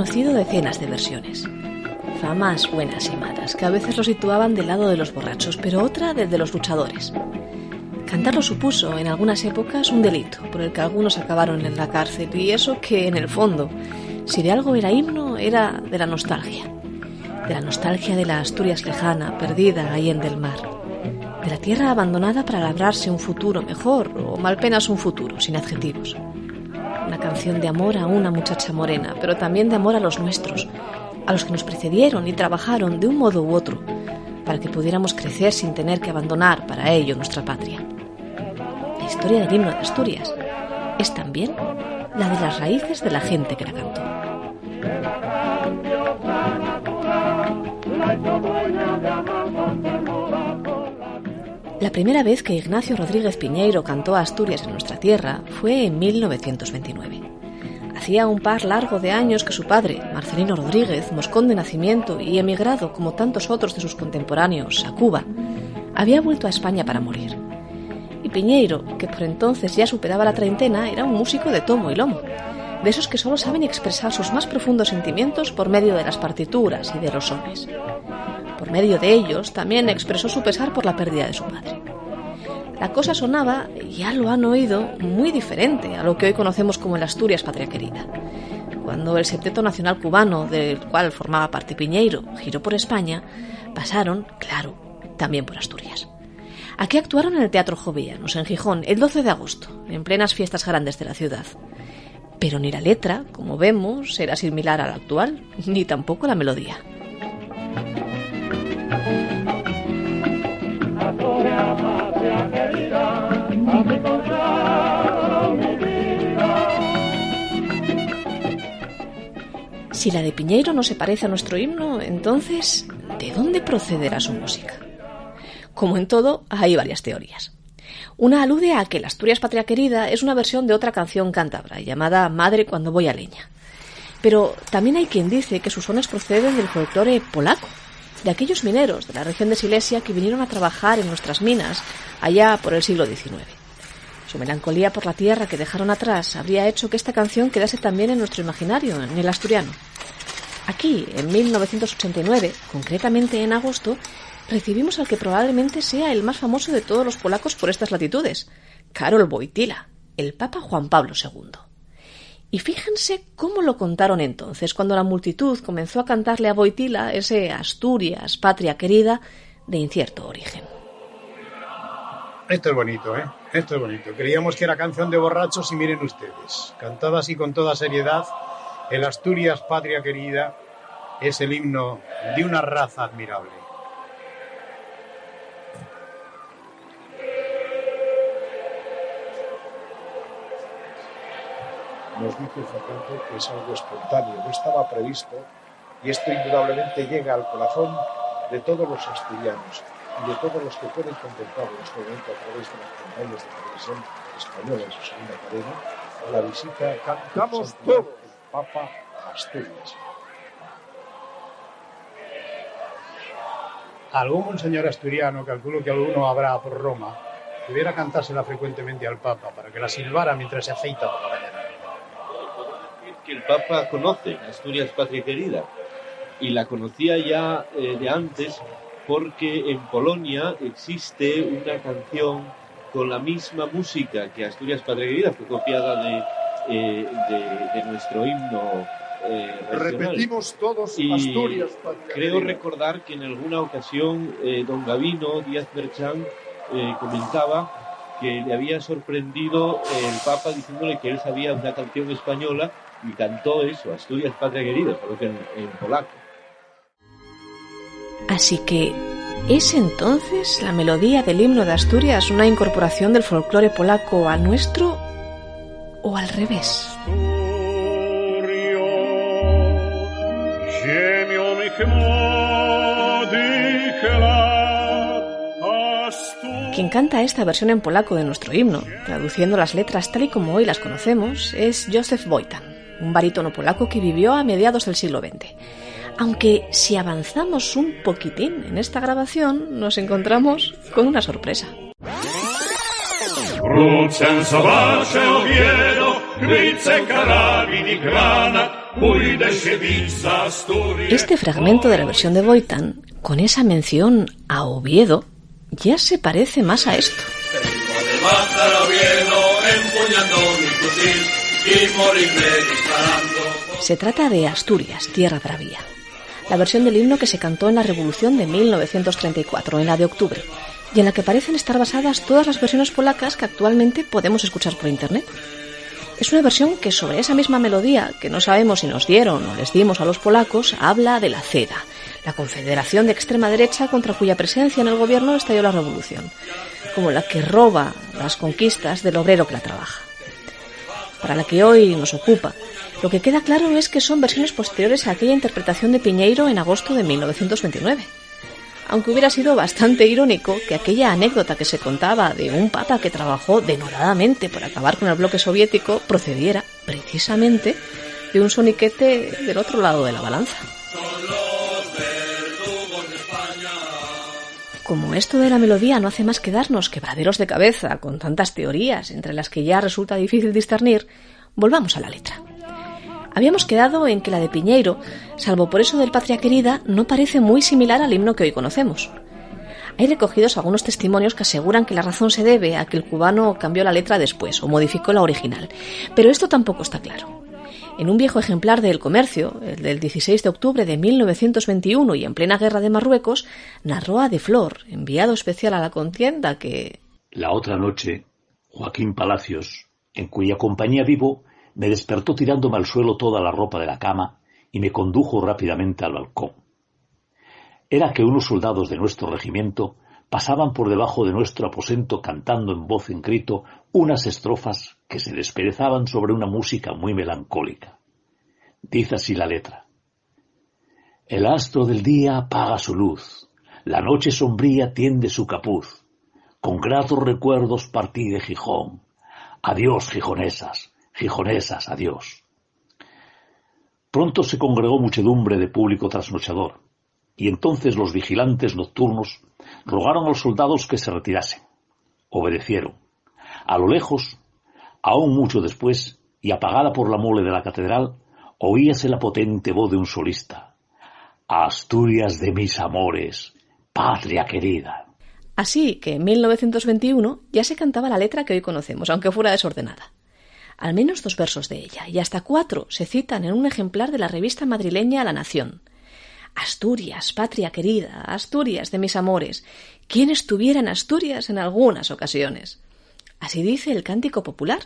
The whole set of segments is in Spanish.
conocido decenas de versiones. Famas buenas y malas, que a veces lo situaban del lado de los borrachos, pero otra del de los luchadores. Cantarlo supuso, en algunas épocas, un delito, por el que algunos acabaron en la cárcel, y eso que, en el fondo, si de algo era himno, era de la nostalgia. De la nostalgia de la Asturias lejana, perdida ahí en del mar. De la tierra abandonada para labrarse un futuro mejor, o malpenas un futuro, sin adjetivos. Una canción de amor a una muchacha morena, pero también de amor a los nuestros, a los que nos precedieron y trabajaron de un modo u otro, para que pudiéramos crecer sin tener que abandonar para ello nuestra patria. La historia del himno de Asturias es también la de las raíces de la gente que la cantó. La primera vez que Ignacio Rodríguez Piñeiro cantó a Asturias en nuestra tierra fue en 1929. Hacía un par largo de años que su padre, Marcelino Rodríguez, moscón de nacimiento y emigrado como tantos otros de sus contemporáneos a Cuba, había vuelto a España para morir. Y Piñeiro, que por entonces ya superaba la treintena, era un músico de tomo y lomo, de esos que solo saben expresar sus más profundos sentimientos por medio de las partituras y de los sones. Por medio de ellos también expresó su pesar por la pérdida de su padre. La cosa sonaba, ya lo han oído, muy diferente a lo que hoy conocemos como el Asturias Patria Querida. Cuando el Septeto Nacional Cubano, del cual formaba parte Piñeiro, giró por España, pasaron, claro, también por Asturias. Aquí actuaron en el Teatro Jovellanos, en Gijón, el 12 de agosto, en plenas fiestas grandes de la ciudad. Pero ni la letra, como vemos, era similar a la actual, ni tampoco la melodía. Si la de Piñeiro no se parece a nuestro himno, entonces, ¿de dónde procederá su música? Como en todo, hay varias teorías. Una alude a que la Asturias Patria Querida es una versión de otra canción cántabra llamada Madre cuando voy a leña. Pero también hay quien dice que sus sones proceden del folclore polaco, de aquellos mineros de la región de Silesia que vinieron a trabajar en nuestras minas allá por el siglo XIX. Su melancolía por la tierra que dejaron atrás habría hecho que esta canción quedase también en nuestro imaginario, en el asturiano. Aquí, en 1989, concretamente en agosto, recibimos al que probablemente sea el más famoso de todos los polacos por estas latitudes, Karol Wojtyła, el Papa Juan Pablo II. Y fíjense cómo lo contaron entonces, cuando la multitud comenzó a cantarle a Wojtyła ese Asturias, patria querida, de incierto origen. Esto es bonito, ¿eh? Esto es bonito. Creíamos que era canción de borrachos y miren ustedes, cantada así con toda seriedad, el Asturias, patria querida, es el himno de una raza admirable. Nos dice Fernando que es algo espontáneo, no estaba previsto, y esto indudablemente llega al corazón de todos los asturianos y de todos los que pueden contemplar en este momento a través de las pantallas de televisión española en su segunda cadena la visita cantamos todos el Papa a Asturias. Algún monseñor asturiano, calculo que alguno habrá por Roma, debiera cantársela frecuentemente al Papa para que la silbara mientras se afeita por la mañana. Que el Papa conoce Asturias Patria Querida y la conocía ya de antes porque en Polonia existe una canción con la misma música que Asturias Patria Querida, fue copiada de nuestro himno regional. Repetimos todos y Asturias Patria creo Querida. recordar que en alguna ocasión don Gabino Díaz Merchán comentaba que le había sorprendido el Papa diciéndole que él sabía una canción española y cantó eso, Asturias Patria Querida, solo que en polaco. Así que, ¿es entonces la melodía del himno de Asturias una incorporación del folclore polaco al nuestro o al revés? Quien canta esta versión en polaco de nuestro himno, traduciendo las letras tal y como hoy las conocemos, es Józef Wojtan, un barítono polaco que vivió a mediados del siglo XX. Aunque si avanzamos un poquitín en esta grabación, nos encontramos con una sorpresa. Wrócę zobaczę Oviedo, gryce, karabin i granat, Este fragmento de la versión de Boitán, con esa mención a Oviedo, ya se parece más a esto. Se trata de Asturias, tierra bravía, la versión del himno que se cantó en la Revolución de 1934, en la de octubre, y en la que parecen estar basadas todas las versiones polacas que actualmente podemos escuchar por internet. Es una versión que sobre esa misma melodía, que no sabemos si nos dieron o les dimos a los polacos, habla de la CEDA, la confederación de extrema derecha contra cuya presencia en el gobierno estalló la revolución, como la que roba las conquistas del obrero que la trabaja. Para la que hoy nos ocupa, lo que queda claro es que son versiones posteriores a aquella interpretación de Piñeiro en agosto de 1929. Aunque hubiera sido bastante irónico que aquella anécdota que se contaba de un papa que trabajó denodadamente por acabar con el bloque soviético procediera, precisamente, de un soniquete del otro lado de la balanza. Como esto de la melodía no hace más que darnos quebraderos de cabeza con tantas teorías entre las que ya resulta difícil discernir, volvamos a la letra. Habíamos quedado en que la de Piñeiro, salvo por eso del Patria Querida, no parece muy similar al himno que hoy conocemos. Hay recogidos algunos testimonios que aseguran que la razón se debe a que el cubano cambió la letra después o modificó la original, pero esto tampoco está claro. En un viejo ejemplar de El Comercio, el del 16 de octubre de 1921 y en plena guerra de Marruecos, narró a De Flor, enviado especial a la contienda, que... La otra noche, Joaquín Palacios, en cuya compañía vivo, me despertó tirándome al suelo toda la ropa de la cama y me condujo rápidamente al balcón. Era que unos soldados de nuestro regimiento pasaban por debajo de nuestro aposento cantando en voz en grito unas estrofas que se desperezaban sobre una música muy melancólica. Dice así la letra: El astro del día apaga su luz, la noche sombría tiende su capuz, con gratos recuerdos partí de Gijón. Adiós, gijonesas. Gijonesas, adiós. Pronto se congregó muchedumbre de público trasnochador, y entonces los vigilantes nocturnos rogaron a los soldados que se retirasen. Obedecieron. A lo lejos, aún mucho después, y apagada por la mole de la catedral, oíase la potente voz de un solista: Asturias de mis amores, patria querida. Así que en 1921 ya se cantaba la letra que hoy conocemos, aunque fuera desordenada. Al menos 2 versos de ella, y hasta 4 se citan en un ejemplar de la revista madrileña La Nación. Asturias, patria querida, Asturias de mis amores, ¿quién estuviera en Asturias en algunas ocasiones? Así dice el cántico popular,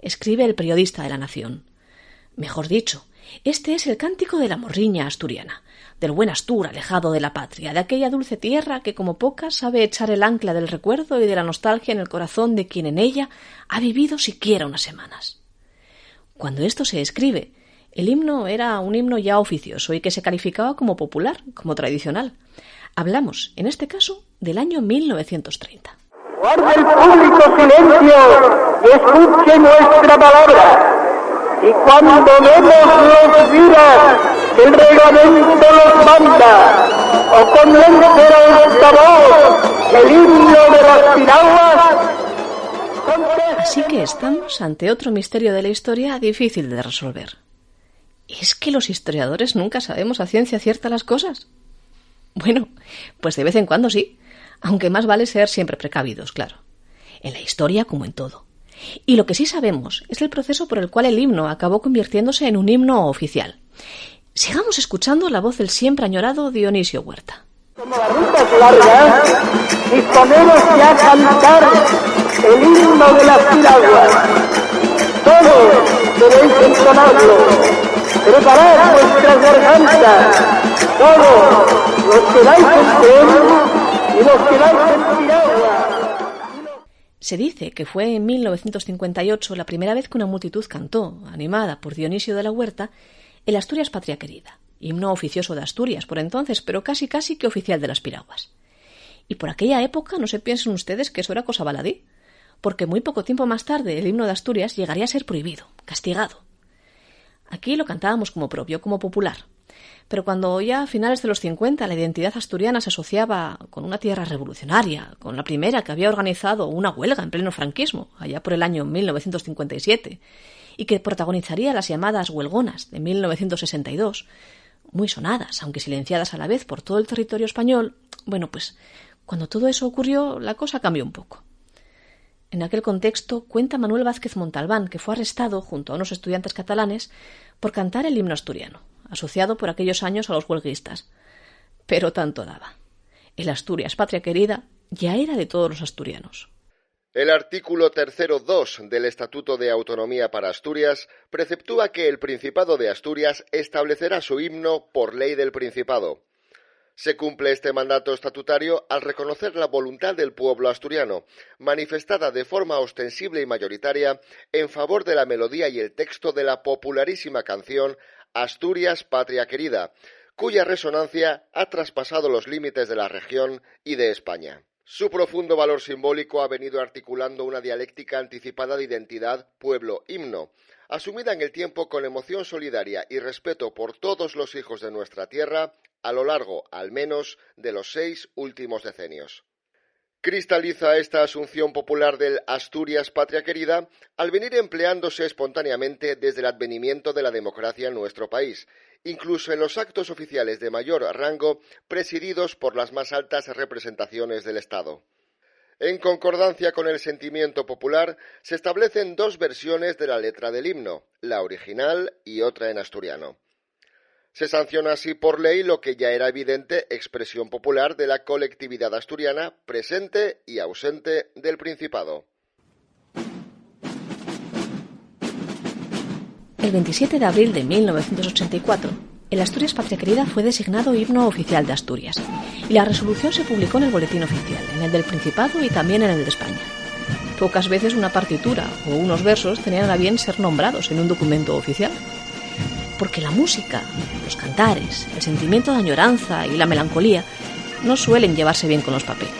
escribe el periodista de La Nación. Mejor dicho, este es el cántico de la morriña asturiana, del buen Astur alejado de la patria, de aquella dulce tierra que como pocas sabe echar el ancla del recuerdo y de la nostalgia en el corazón de quien en ella ha vivido siquiera unas semanas. Cuando esto se escribe, el himno era un himno ya oficioso y que se calificaba como popular, como tradicional. Hablamos, en este caso, del año 1930. Guarde el público silencio y escuche nuestra palabra. Y cuando vemos los vidas que el reglamento los manda, o con nuestra voz el himno de las piraguas. Así que estamos ante otro misterio de la historia difícil de resolver. ¿Es que los historiadores nunca sabemos a ciencia cierta las cosas? Bueno, pues de vez en cuando sí, aunque más vale ser siempre precavidos, claro. En la historia como en todo. Y lo que sí sabemos es el proceso por el cual el himno acabó convirtiéndose en un himno oficial. Sigamos escuchando la voz del siempre añorado Dionisio Huerta. Como la ruta es larga, disponemos ya a cantar el himno de las piraguas. Todos debéis entonarlo. Preparad vuestras gargantas. Todos los que vais en tren y los que vais en piragua. Se dice que fue en 1958 la primera vez que una multitud cantó, animada por Dionisio de la Huerta, el Asturias Patria Querida, himno oficioso de Asturias por entonces, pero casi que oficial de las piraguas. Y por aquella época no se piensen ustedes que eso era cosa baladí, porque muy poco tiempo más tarde el himno de Asturias llegaría a ser prohibido, castigado. Aquí lo cantábamos como propio, como popular, Pero cuando ya a finales de los 50 la identidad asturiana se asociaba con una tierra revolucionaria, con la primera que había organizado una huelga en pleno franquismo, allá por el año 1957, y que protagonizaría las llamadas huelgonas de 1962, muy sonadas, aunque silenciadas a la vez por todo el territorio español, bueno, pues cuando todo eso ocurrió, la cosa cambió un poco. En aquel contexto cuenta Manuel Vázquez Montalbán, que fue arrestado junto a unos estudiantes catalanes por cantar el himno asturiano, asociado por aquellos años a los huelguistas. Pero tanto daba. El Asturias, patria querida, ya era de todos los asturianos. El artículo 3.2 del Estatuto de Autonomía para Asturias preceptúa que el Principado de Asturias establecerá su himno por ley del Principado. Se cumple este mandato estatutario al reconocer la voluntad del pueblo asturiano, manifestada de forma ostensible y mayoritaria en favor de la melodía y el texto de la popularísima canción Asturias, patria querida, cuya resonancia ha traspasado los límites de la región y de España. Su profundo valor simbólico ha venido articulando una dialéctica anticipada de identidad pueblo-himno, asumida en el tiempo con emoción solidaria y respeto por todos los hijos de nuestra tierra a lo largo, al menos, de los 6 últimos decenios. Cristaliza esta asunción popular del Asturias, patria querida, al venir empleándose espontáneamente desde el advenimiento de la democracia en nuestro país, incluso en los actos oficiales de mayor rango presididos por las más altas representaciones del Estado. En concordancia con el sentimiento popular, se establecen 2 versiones de la letra del himno, la original y otra en asturiano. Se sanciona así por ley lo que ya era evidente expresión popular de la colectividad asturiana presente y ausente del Principado. El 27 de abril de 1984, el Asturias Patria Querida fue designado himno oficial de Asturias y la resolución se publicó en el Boletín Oficial, en el del Principado y también en el de España. Pocas veces una partitura o unos versos tenían a bien ser nombrados en un documento oficial. Porque la música, los cantares, el sentimiento de añoranza y la melancolía no suelen llevarse bien con los papeles.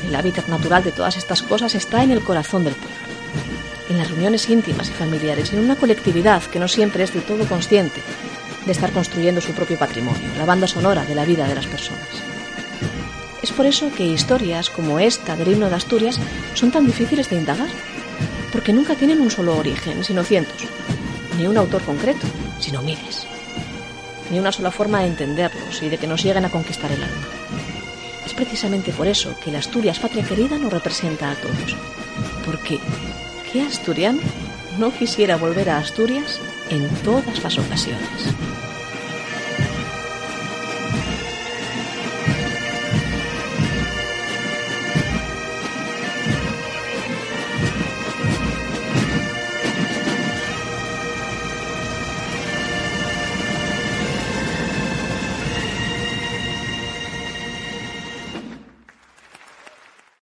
El hábitat natural de todas estas cosas está en el corazón del pueblo, en las reuniones íntimas y familiares, en una colectividad que no siempre es del todo consciente de estar construyendo su propio patrimonio, la banda sonora de la vida de las personas. Es por eso que historias como esta del himno de Asturias son tan difíciles de indagar, porque nunca tienen un solo origen, sino cientos, ni un autor concreto, sino miles, ni una sola forma de entenderlos y de que nos lleguen a conquistar el alma. Es precisamente por eso que la Asturias patria querida nos representa a todos, porque ¿qué asturiano no quisiera volver a Asturias en todas las ocasiones?